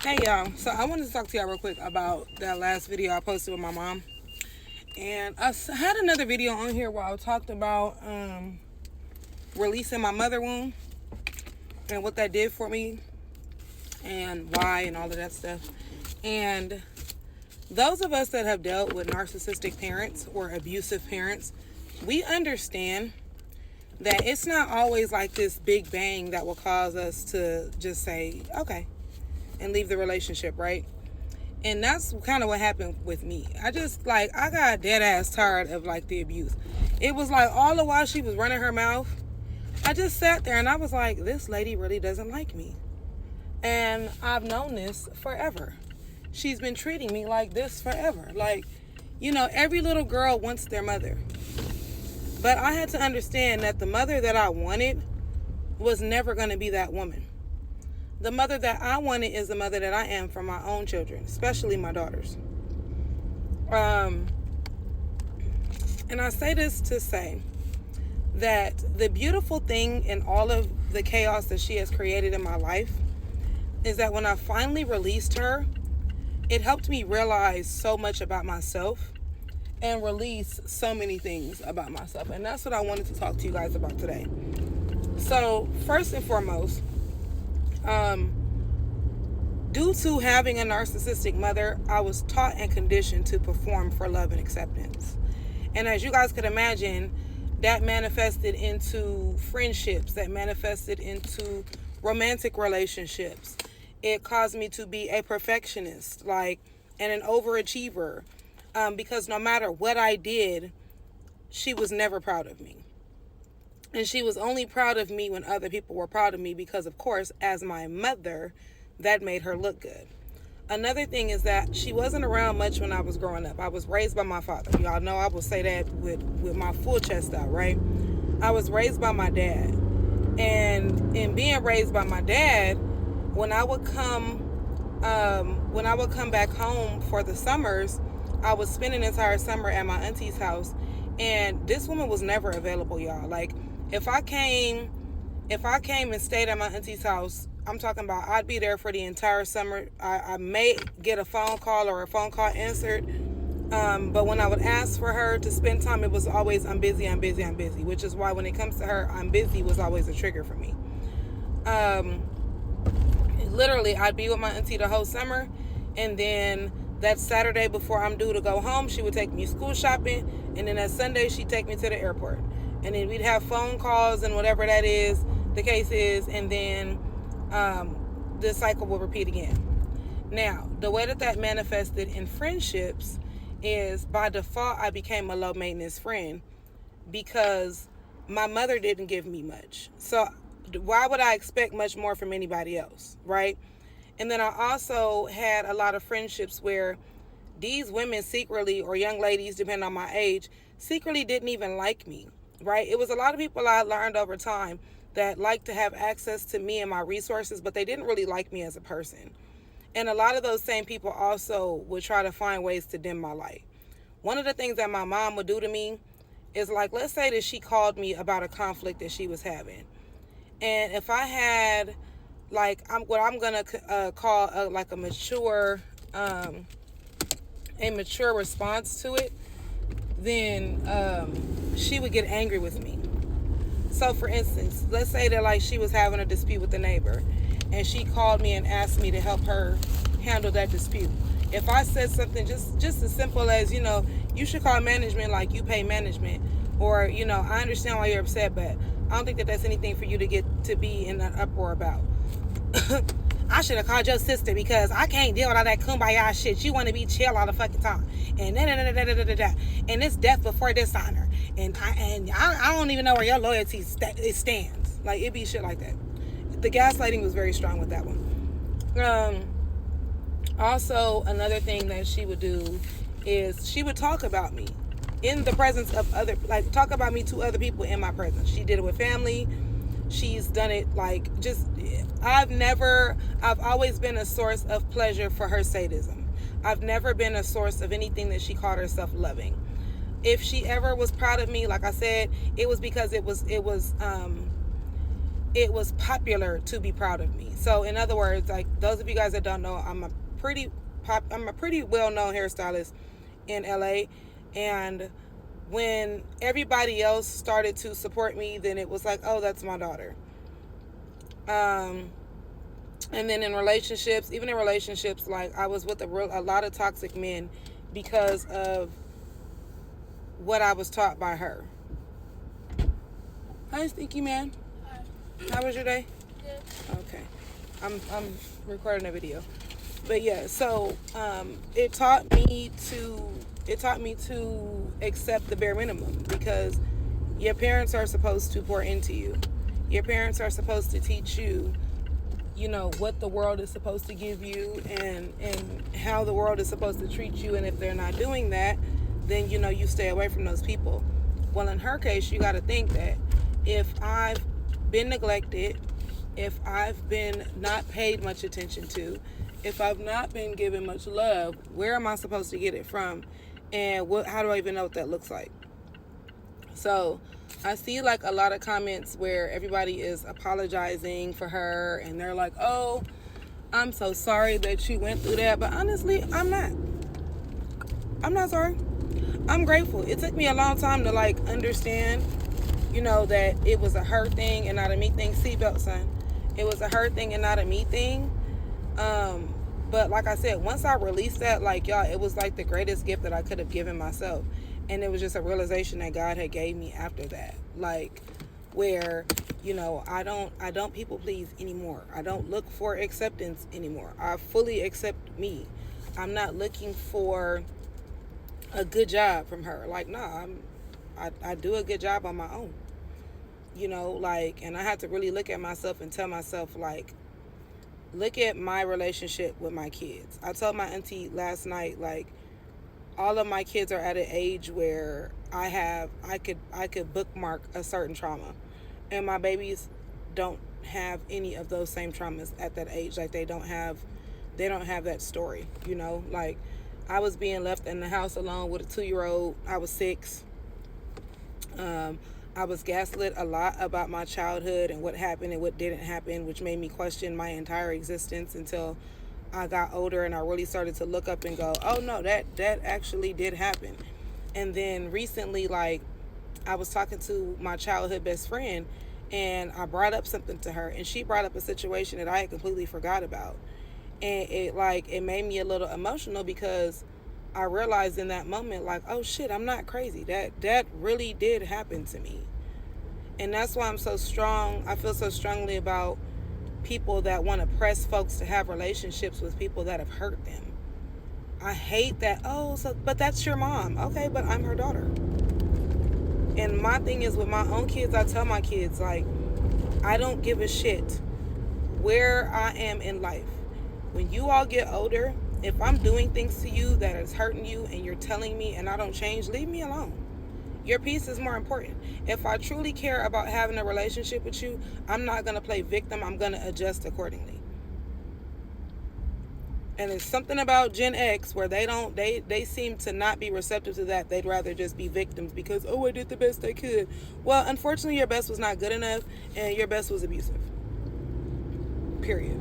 Hey y'all, so I wanted to talk to y'all real quick about that last video I posted with my mom. And had another video on here where I talked about releasing my mother wound and what that did for me and why and all of that stuff. And those of us that have dealt with narcissistic parents or abusive parents, we understand that it's not always like this big bang that will cause us to just say, okay, and leave the relationship, right? And that's kind of what happened with me. I got dead ass tired of like the abuse. It was like all the while she was running her mouth, I just sat there and I was like, this lady really doesn't like me. And I've known this forever. She's been treating me like this forever. Like, every little girl wants their mother. But I had to understand that the mother that I wanted was never going to be that woman. The mother that I wanted is the mother that I am for my own children, especially my daughters. And I say this to say that the beautiful thing in all of the chaos that she has created in my life is that when I finally released her, it helped me realize so much about myself and release so many things about myself. And that's what I wanted to talk to you guys about today. So first and foremost, due to having a narcissistic mother, I was taught and conditioned to perform for love and acceptance. And as you guys could imagine, that manifested into friendships, that manifested into romantic relationships. It caused me to be a perfectionist, and an overachiever, because no matter what I did, she was never proud of me. And she was only proud of me when other people were proud of me because, of course, as my mother, that made her look good. Another thing is that she wasn't around much when I was growing up. I was raised by my father. Y'all know I will say that with my full chest out, right? I was raised by my dad. And in being raised by my dad, when I would come back home for the summers, I would spend an entire summer at my auntie's house. And this woman was never available, y'all. Like, if I came and stayed at my auntie's house, I'm talking about I'd be there for the entire summer. I may get a phone call or a phone call answered. But when I would ask for her to spend time, it was always, I'm busy, which is why when it comes to her, I'm busy was always a trigger for me. Literally, I'd be with my auntie the whole summer. And then that Saturday before I'm due to go home, she would take me school shopping. And then that Sunday, she'd take me to the airport. And then we'd have phone calls and whatever that is, the case is, and then the cycle will repeat again. Now, the way that manifested in friendships is by default, I became a low maintenance friend because my mother didn't give me much. So why would I expect much more from anybody else, right? And then I also had a lot of friendships where these women secretly, or young ladies, depending on my age, secretly didn't even like me. Right? It was a lot of people I learned over time that liked to have access to me and my resources, but they didn't really like me as a person. And a lot of those same people also would try to find ways to dim my light. One of the things that my mom would do to me is, like, let's say that she called me about a conflict that she was having. And if I had, I'm going to call a mature response to it, then she would get angry with me. So for instance, let's say that she was having a dispute with the neighbor and she called me and asked me to help her handle that dispute. If I said something just as simple as, you should call management like you pay management, or, I understand why you're upset, but I don't think that that's anything for you to get to be in an uproar about. I should have called your sister because I can't deal with all that kumbaya shit. You want to be chill all the fucking time. And and it's death before dishonor. And I don't even know where your loyalty stands. Like, it be shit like that. The gaslighting was very strong with that one. Also, another thing that she would do is she would talk about me in the presence of talk about me to other people in my presence. She did it with family. She's done it I've always been a source of pleasure for her sadism. I've never been a source of anything that she called herself loving. If she ever was proud of me, like I said, it was because it was it was popular to be proud of me. So in other words, like those of you guys that don't know, I'm a pretty well-known hairstylist in LA, and when everybody else started to support me, then it was like, oh, that's my daughter. And then in relationships, even in relationships, like I was with a lot of toxic men because of what I was taught by her. Hi, Stinky Man. Hi. How was your day? Good. Okay. I'm recording a video. But yeah, so it taught me to accept the bare minimum, because your parents are supposed to pour into you. Your parents are supposed to teach you, you know, what the world is supposed to give you and how the world is supposed to treat you. And if they're not doing that, then, you know, you stay away from those people. Well, in her case, you got to think that if I've been neglected, if I've been not paid much attention to, if I've not been given much love, where am I supposed to get it from? And how do I even know what that looks like? So I see like a lot of comments where everybody is apologizing for her, and they're like, oh, I'm so sorry that you went through that. But honestly, I'm not sorry. I'm grateful. It took me a long time to like understand, you know, that it was a her thing and not a me thing. Seatbelt, son. It was a her thing and not a me thing. But like I said, once I released that, like, y'all, it was like the greatest gift that I could have given myself. And it was just a realization that God had gave me after that. Like, where, you know, I don't people please anymore. I don't look for acceptance anymore. I fully accept me. I'm not looking for a good job from her. Like, nah, I do a good job on my own. You know, like, and I had to really look at myself and tell myself, like, look at my relationship with my kids. I told my auntie last night, like, all of my kids are at an age where I could bookmark a certain trauma, and my babies don't have any of those same traumas at that age. Like, they don't have that story, you know. Like, I was being left in the house alone with a 2-year-old. I was 6. I was gaslit a lot about my childhood and what happened and what didn't happen, which made me question my entire existence until I got older and I really started to look up and go, oh no, that actually did happen. And then recently, like, I was talking to my childhood best friend, and I brought up something to her, and she brought up a situation that I had completely forgot about. And it made me a little emotional, because I realized in that moment, like, oh shit, I'm not crazy. That really did happen to me. And that's why I'm so strong. I feel so strongly about people that want to press folks to have relationships with people that have hurt them. I hate that. But that's your mom. Okay, but I'm her daughter. And my thing is, with my own kids, I tell my kids, like, I don't give a shit where I am in life. When you all get older, if I'm doing things to you that is hurting you and you're telling me and I don't change, leave me alone. Your peace is more important. If I truly care about having a relationship with you, I'm not going to play victim. I'm going to adjust accordingly. And it's something about Gen X where they seem to not be receptive to that. They'd rather just be victims because, oh, I did the best I could. Well, unfortunately, your best was not good enough, and your best was abusive. Period.